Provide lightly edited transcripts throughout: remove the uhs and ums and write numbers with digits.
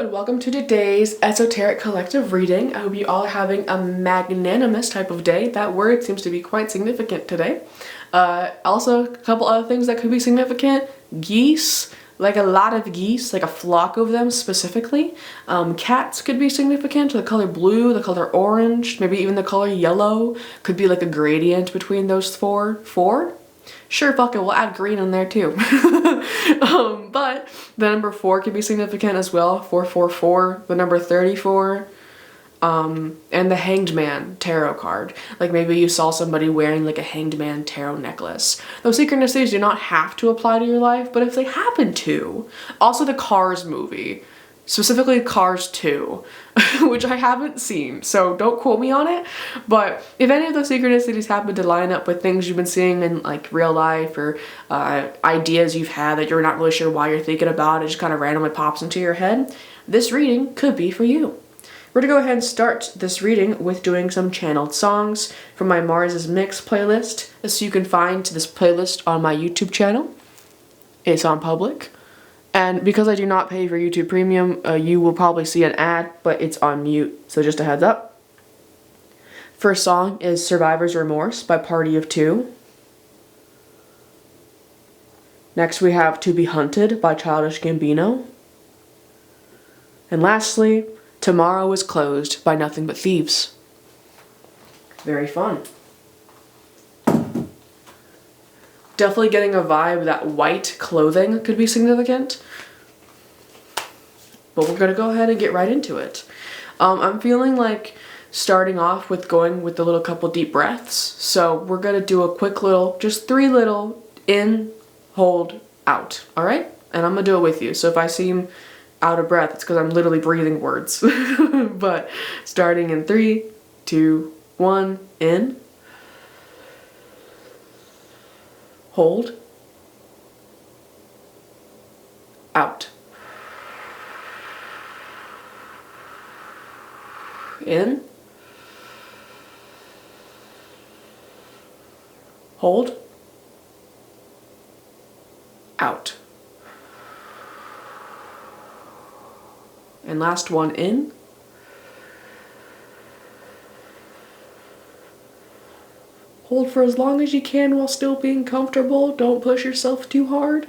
and welcome to today's Esoteric Collective reading. I hope you all are having a magnanimous type of day. That word seems to be quite significant today. Also, a couple other things that could be significant. Geese, like a lot of geese, like a flock of them specifically. Cats could be significant. The color blue, the color orange, maybe even the color yellow. Could be like a gradient between those four. Sure, fuck it, we'll add green in there too. But the number 4 could be significant as well. 444, the number 34, and the Hanged Man tarot card. Like maybe you saw somebody wearing like a Hanged Man tarot necklace. Those synchronicities do not have to apply to your life, but if they happen to. Also the Cars movie. Specifically Cars 2, which I haven't seen, so don't quote me on it, but if any of those synchronicities happen to line up with things you've been seeing in like real life or ideas you've had that you're not really sure why you're thinking about, it just kind of randomly pops into your head, this reading could be for you. We're gonna go ahead and start this reading with doing some channeled songs from my Mars's Mix playlist. As you can find this playlist on my YouTube channel. It's on public. And because I do not pay for YouTube Premium, you will probably see an ad, but it's on mute, so just a heads up. First song is Survivor's Remorse by Party of Two. Next we have To Be Hunted by Childish Gambino. And lastly, Tomorrow is Closed by Nothing But Thieves. Very fun. Definitely getting a vibe that white clothing could be significant. But we're gonna go ahead and get right into it. I'm feeling like starting off with going with a little couple deep breaths. So we're gonna do a quick little, just 3 little in, hold, out. All right? And I'm gonna do it with you. So if I seem out of breath, it's because I'm literally breathing words. But starting in 3, 2, 1, in. Hold, out, in, hold, out, and last one in, hold for as long as you can while still being comfortable. Don't push yourself too hard.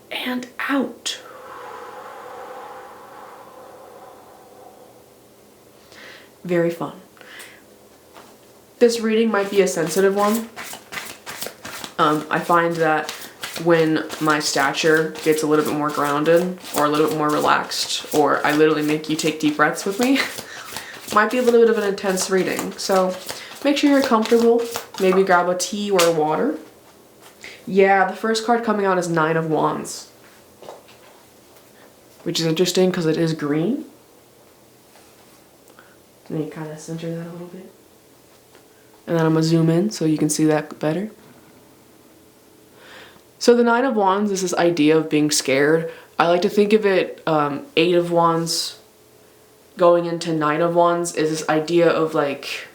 And out. Very fun. This reading might be a sensitive one. I find that when my stature gets a little bit more grounded or a little bit more relaxed, or I literally make you take deep breaths with me, might be a little bit of an intense reading. So make sure you're comfortable. Maybe grab a tea or water. Yeah, the first card coming out is 9 of Wands. Which is interesting because it is green. And you kind of center that a little bit. And then I'm going to zoom in so you can see that better. So the 9 of Wands is this idea of being scared. I like to think of it, 8 of Wands going into 9 of Wands is this idea of like,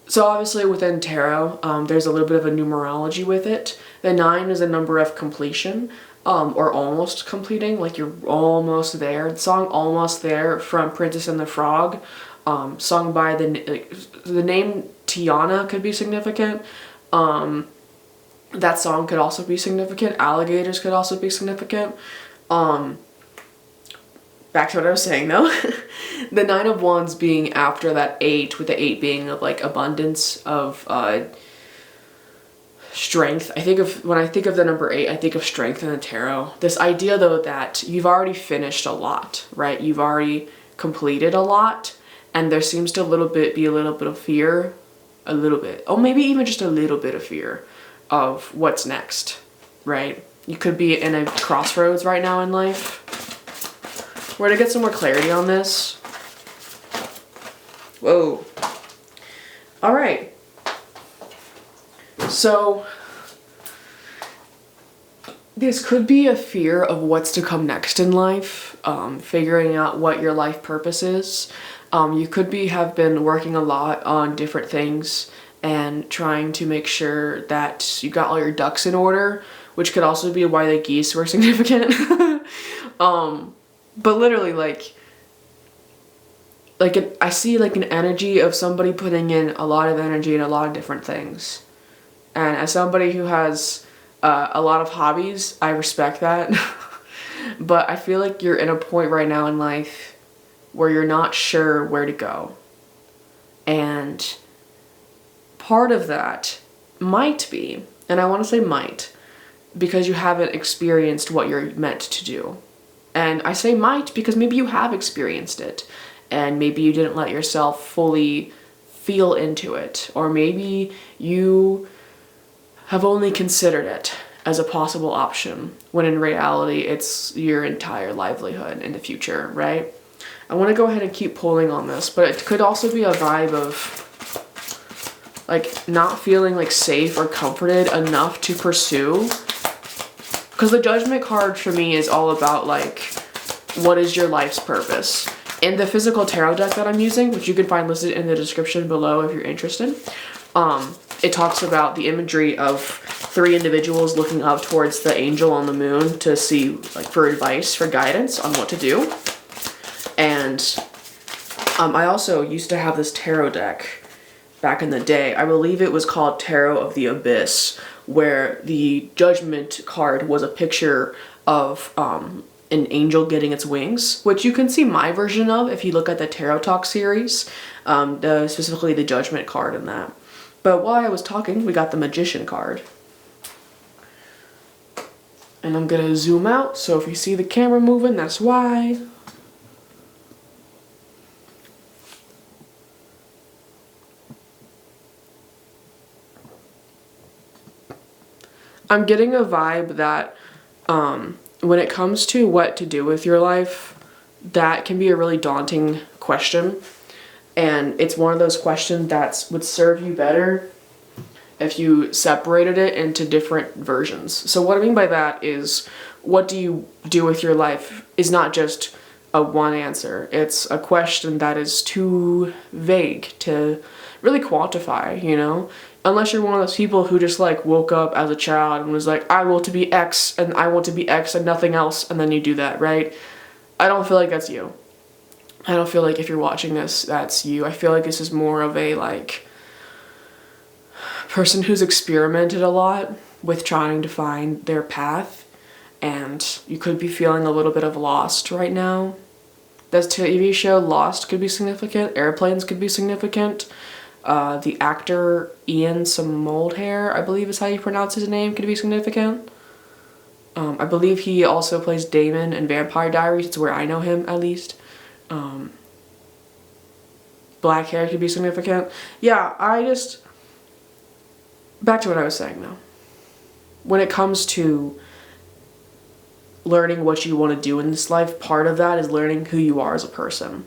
so obviously within tarot, there's a little bit of a numerology with it. The 9 is a number of completion, or almost completing, like you're almost there. The song Almost There from Princess and the Frog, sung by the name Tiana could be significant. That song could also be significant. Alligators could also be significant. Back to what I was saying though. The 9 of Wands being after that 8, with the 8 being of like abundance of strength. When I think of the number 8, I think of strength in the tarot. This idea though that you've already finished a lot, right? You've already completed a lot, and there seems to be a little bit of fear, a little bit, or maybe even just a little bit of fear of what's next, right? You could be in a crossroads right now in life. We're gonna get some more clarity on this. Whoa. All right. So this could be a fear of what's to come next in life, figuring out what your life purpose is. You could have been working a lot on different things and trying to make sure that you got all your ducks in order which could also be why the geese were significant. But literally, I see like an energy of somebody putting in a lot of energy in a lot of different things. And as somebody who has a lot of hobbies, I respect that. But I feel like you're in a point right now in life where you're not sure where to go. And part of that might be, and I want to say might, because you haven't experienced what you're meant to do. And I say might because maybe you have experienced it, and maybe you didn't let yourself fully feel into it, or maybe you have only considered it as a possible option, when in reality it's your entire livelihood in the future, right? I want to go ahead and keep pulling on this, but it could also be a vibe of like not feeling like safe or comforted enough to pursue. Because the Judgment card for me is all about like, what is your life's purpose? In the physical tarot deck that I'm using, which you can find listed in the description below if you're interested, it talks about the imagery of 3 individuals looking up towards the angel on the moon to see, like, for advice, for guidance on what to do. And I also used to have this tarot deck back in the day. I believe it was called Tarot of the Abyss, where the Judgment card was a picture of an angel getting its wings, which you can see my version of if you look at the Tarot Talk series, specifically the Judgment card in that. But while I was talking, we got the Magician card. And I'm gonna zoom out, so if you see the camera moving, that's why. I'm getting a vibe that when it comes to what to do with your life, that can be a really daunting question. And it's one of those questions that would serve you better if you separated it into different versions. So what I mean by that is, what do you do with your life is not just a one answer. It's a question that is too vague to really quantify, you know? Unless you're one of those people who just like woke up as a child and was like, I want to be X and I want to be X and nothing else, and then you do that, right? I don't feel like that's you. I don't feel like if you're watching this, that's you. I feel like this is more of a like person who's experimented a lot with trying to find their path, and you could be feeling a little bit of lost right now. This TV show Lost could be significant. Airplanes could be significant. The actor Ian Somoldhair, I believe is how you pronounce his name, could be significant. I believe he also plays Damon in Vampire Diaries. It's where I know him, at least. Black hair could be significant. Yeah, back to what I was saying though. When it comes to learning what you want to do in this life, part of that is learning who you are as a person.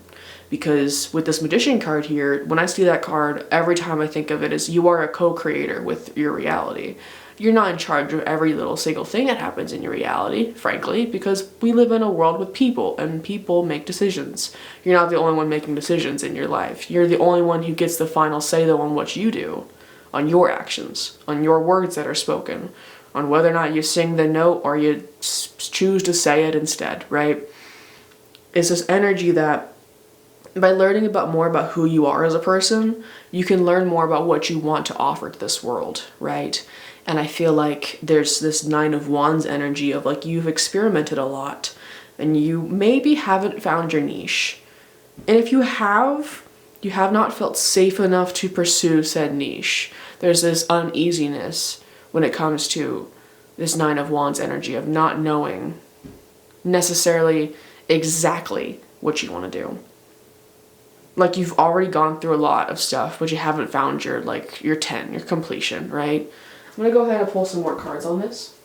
Because with this Magician card here, when I see that card, every time I think of it is you are a co-creator with your reality. You're not in charge of every little single thing that happens in your reality, frankly, because we live in a world with people, and people make decisions. You're not the only one making decisions in your life. You're the only one who gets the final say, though, on what you do, on your actions, on your words that are spoken, on whether or not you sing the note or you choose to say it instead, right? It's this energy that by learning more about who you are as a person, you can learn more about what you want to offer to this world, right? And I feel like there's this 9 of Wands energy of like you've experimented a lot and you maybe haven't found your niche. And if you have not felt safe enough to pursue said niche. There's this uneasiness when it comes to this 9 of Wands energy of not knowing necessarily exactly what you want to do. Like you've already gone through a lot of stuff, but you haven't found your 10, your completion, right? I'm gonna go ahead and pull some more cards on this.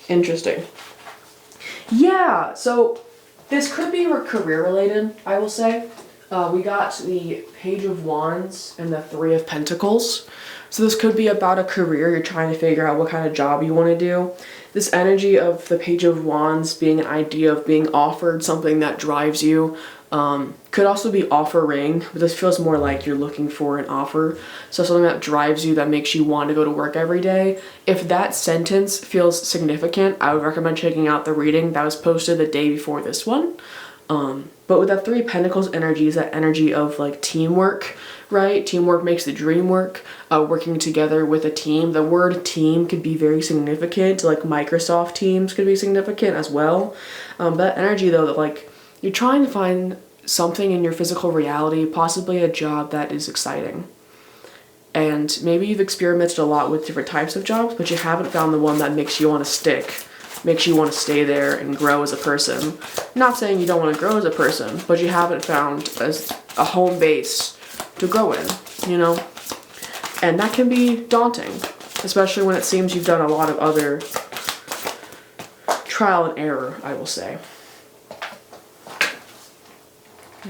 Interesting. Yeah, so this could be career related, I will say. We got the Page of Wands and the Three of Pentacles. So this could be about a career. You're trying to figure out what kind of job you want to do. This energy of the Page of Wands being an idea of being offered something that drives you. Could also be offering, but this feels more like you're looking for an offer. So something that drives you, that makes you want to go to work every day. If that sentence feels significant, I would recommend checking out the reading that was posted the day before this one. But with that Three of Pentacles energy is that energy of like teamwork, right? Teamwork makes the dream work. Working together with a team. The word team could be very significant. Like Microsoft Teams could be significant as well. That energy though, that like you're trying to find something in your physical reality, possibly a job that is exciting. And maybe you've experimented a lot with different types of jobs, but you haven't found the one that makes you want to stick, makes you want to stay there and grow as a person. Not saying you don't want to grow as a person, but you haven't found a home base to grow in, you know? And that can be daunting, especially when it seems you've done a lot of other trial and error, I will say.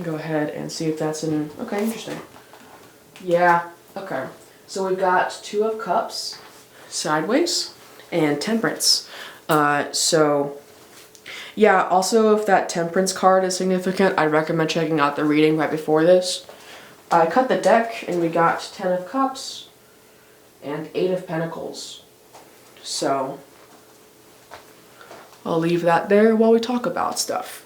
Go ahead and see if that's in. Okay, interesting. Yeah, okay. So we've got Two of Cups sideways and Temperance. So yeah, also if that Temperance card is significant, I'd recommend checking out the reading right before this. I cut the deck and we got 10 of Cups and 8 of Pentacles. So I'll leave that there while we talk about stuff.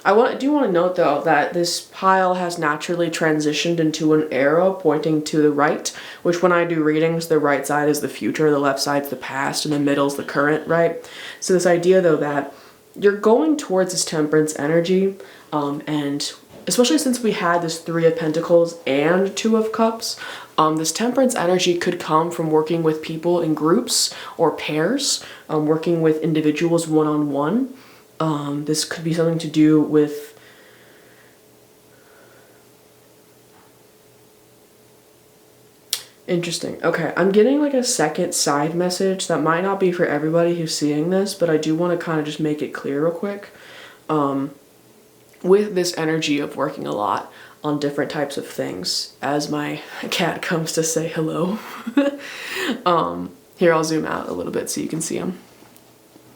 I do want to note though that this pile has naturally transitioned into an arrow pointing to the right, which when I do readings, the right side is the future, the left side's the past, and the middle is the current, right? So this idea though that you're going towards this Temperance energy, and especially since we had this Three of Pentacles and Two of Cups, this Temperance energy could come from working with people in groups or pairs, working with individuals one-on-one. This could be something to do with interesting. Okay, I'm getting like a second side message that might not be for everybody who's seeing this, but I do want to kind of just make it clear real quick. With this energy of working a lot on different types of things, as my cat comes to say hello. Here, I'll zoom out a little bit so you can see him.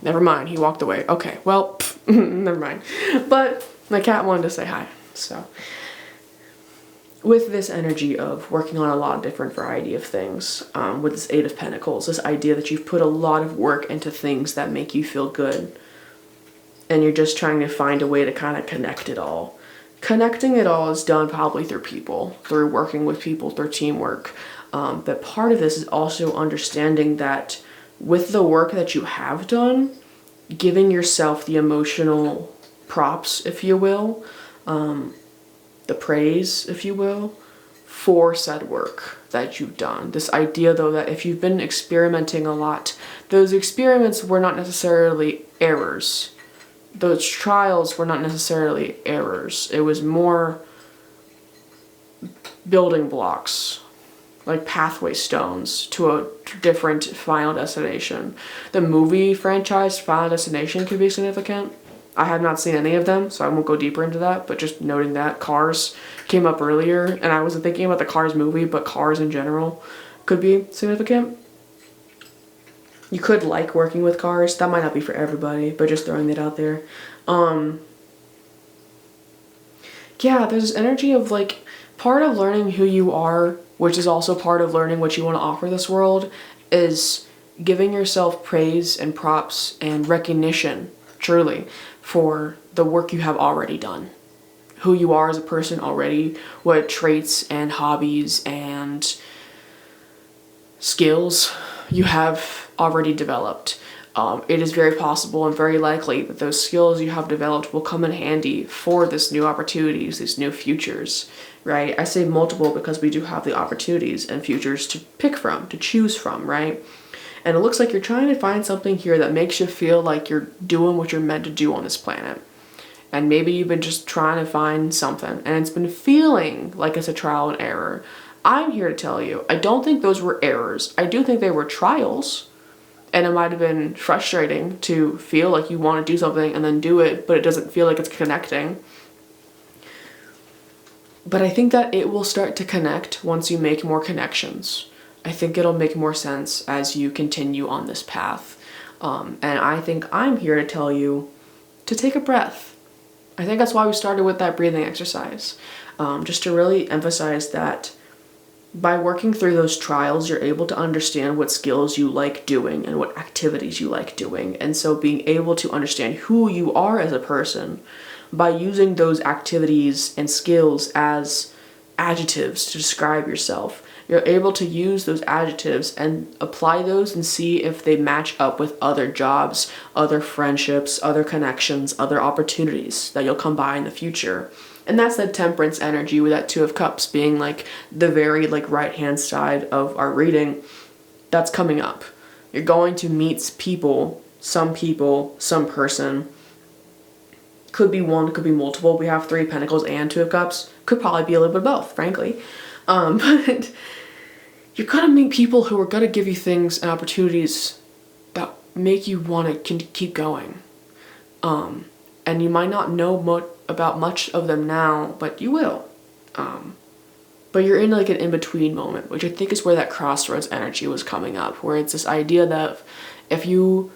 Never mind, he walked away. Okay, well, never mind. But my cat wanted to say hi. So with this energy of working on a lot of different variety of things, with this Eight of Pentacles, this idea that you've put a lot of work into things that make you feel good, and you're just trying to find a way to kind of connect it all. Connecting it all is done probably through people, through working with people, through teamwork. But part of this is also understanding that with the work that you have done, giving yourself the emotional props, if you will, the praise, if you will, for said work that you've done. This idea, though, that if you've been experimenting a lot, those experiments were not necessarily errors. Those trials were not necessarily errors. It was more building blocks, like pathway stones to a different final destination. The movie franchise Final Destination could be significant. I have not seen any of them, so I won't go deeper into that, but just noting that Cars came up earlier, and I wasn't thinking about the Cars movie, but Cars in general could be significant. You could like working with cars. That might not be for everybody, but just throwing that out there. Yeah, there's this energy of like part of learning who you are, which is also part of learning what you want to offer this world, is giving yourself praise and props and recognition, truly, for the work you have already done. Who you are as a person already, what traits and hobbies and skills you have already developed. It is very possible and very likely that those skills you have developed will come in handy for this new opportunities, these new futures, right? I say multiple because we do have the opportunities and futures to pick from, to choose from, right? And it looks like you're trying to find something here that makes you feel like you're doing what you're meant to do on this planet. And maybe you've been just trying to find something and it's been feeling like it's a trial and error. I'm here to tell you, I don't think those were errors. I do think they were trials. And it might have been frustrating to feel like you want to do something and then do it, but it doesn't feel like it's connecting. But I think that it will start to connect once you make more connections. I think it'll make more sense as you continue on this path. And I think I'm here to tell you to take a breath. I think that's why we started with that breathing exercise. Just to really emphasize that by working through those trials, you're able to understand what skills you like doing and what activities you like doing. And so being able to understand who you are as a person by using those activities and skills as adjectives to describe yourself, you're able to use those adjectives and apply those and see if they match up with other jobs, other friendships, other connections, other opportunities that you'll come by in the future. And that's the temperance energy with that Two of Cups being like the very like right-hand side of our reading that's coming up. You're going to meet people, some person. Could be one, could be multiple. We have Three of Pentacles and Two of Cups. Could probably be a little bit of both, frankly. But you're gonna meet people who are gonna give you things and opportunities that make you want to keep going. And you might not know about much of them now, but you will. But you're in like an in-between moment, which I think is where that crossroads energy was coming up, where it's this idea that if you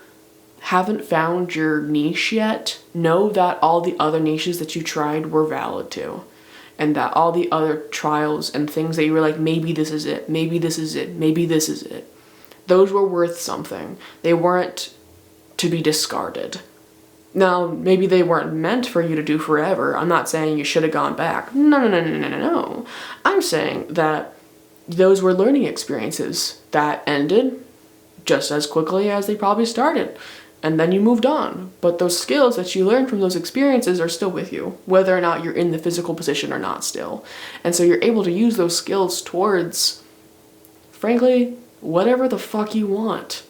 haven't found your niche yet, know that all the other niches that you tried were valid too. And that all the other trials and things that you were like, maybe this is it, maybe this is it, maybe this is it, those were worth something. They weren't to be discarded. Now, maybe they weren't meant for you to do forever. I'm not saying you should have gone back. No. I'm saying that those were learning experiences that ended just as quickly as they probably started. And then you moved on. But those skills that you learned from those experiences are still with you, whether or not you're in the physical position or not still. And so you're able to use those skills towards, frankly, whatever the fuck you want.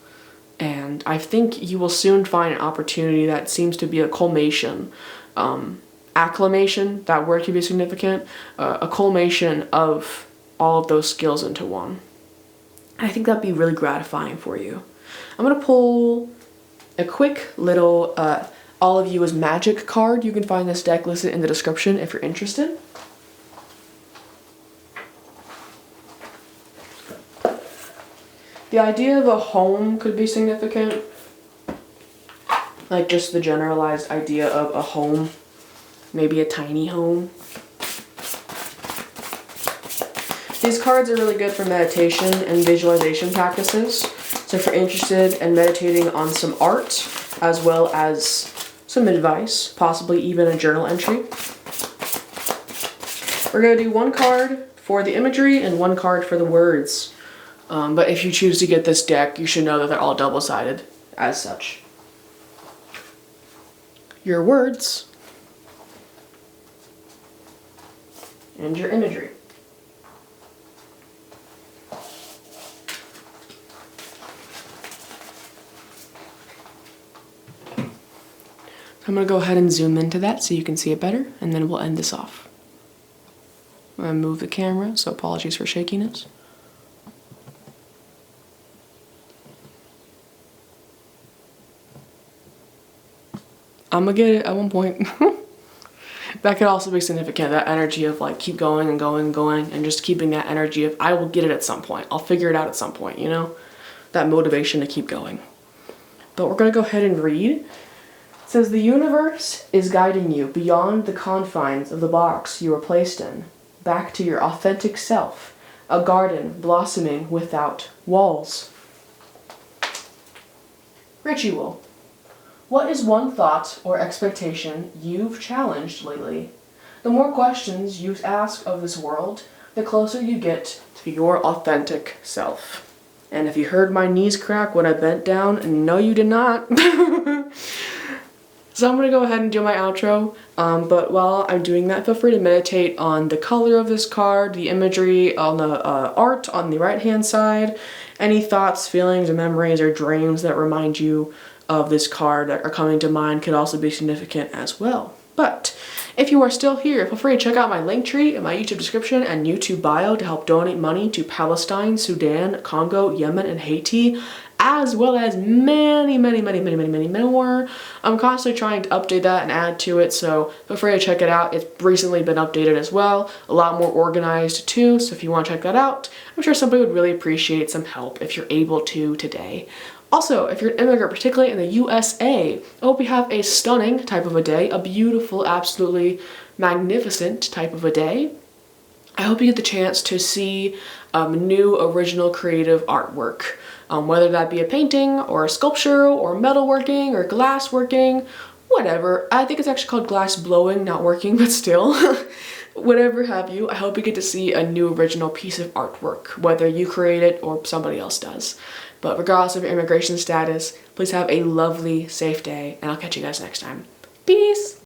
And I think you will soon find an opportunity that seems to be a culmination. Acclamation, that word could be significant. A culmination of all of those skills into one. And I think that'd be really gratifying for you. I'm going to pull a quick little All of You is Magic card. You can find this deck listed in the description if you're interested. The idea of a home could be significant. Like just the generalized idea of a home. Maybe a tiny home. These cards are really good for meditation and visualization practices. So if you're interested in meditating on some art, as well as some advice, possibly even a journal entry. We're going to do one card for the imagery and one card for the words. But if you choose to get this deck, you should know that they're all double-sided as such. Your words and your imagery. So I'm going to go ahead and zoom into that so you can see it better, and then we'll end this off. I'm going to move the camera, so apologies for shakiness. I'm gonna get it at one point. That could also be significant, that energy of like keep going and going and going, and just keeping that energy of I will get it at some point. I'll figure it out at some point, you know? That motivation to keep going. But we're gonna go ahead and read. It says, the universe is guiding you beyond the confines of the box you were placed in, back to your authentic self, a garden blossoming without walls. Ritual. What is one thought or expectation you've challenged lately? The more questions you ask of this world, the closer you get to your authentic self. And if you heard my knees crack when I bent down, no you did not. So I'm going to go ahead and do my outro, but while I'm doing that, feel free to meditate on the color of this card, the imagery, on the art on the right hand side, any thoughts, feelings, or memories, or dreams that remind you of this card that are coming to mind could also be significant as well. But if you are still here, feel free to check out my linktree in my YouTube description and YouTube bio to help donate money to Palestine, Sudan, Congo, Yemen, and Haiti as well as many more. I'm constantly trying to update that and add to it, so feel free to check it out. It's recently been updated as well, a lot more organized too, so if you want to check that out, I'm sure somebody would really appreciate some help if you're able to today. Also, if you're an immigrant, particularly in the USA, I hope you have a stunning type of a day, a beautiful, absolutely magnificent type of a day. I hope you get the chance to see new, original, creative artwork, whether that be a painting or a sculpture or metalworking or glass working, whatever. I think it's actually called glass blowing, not working, but still. Whatever have you, I hope you get to see a new original piece of artwork, whether you create it or somebody else does. But regardless of your immigration status, please have a lovely, safe day, and I'll catch you guys next time. Peace!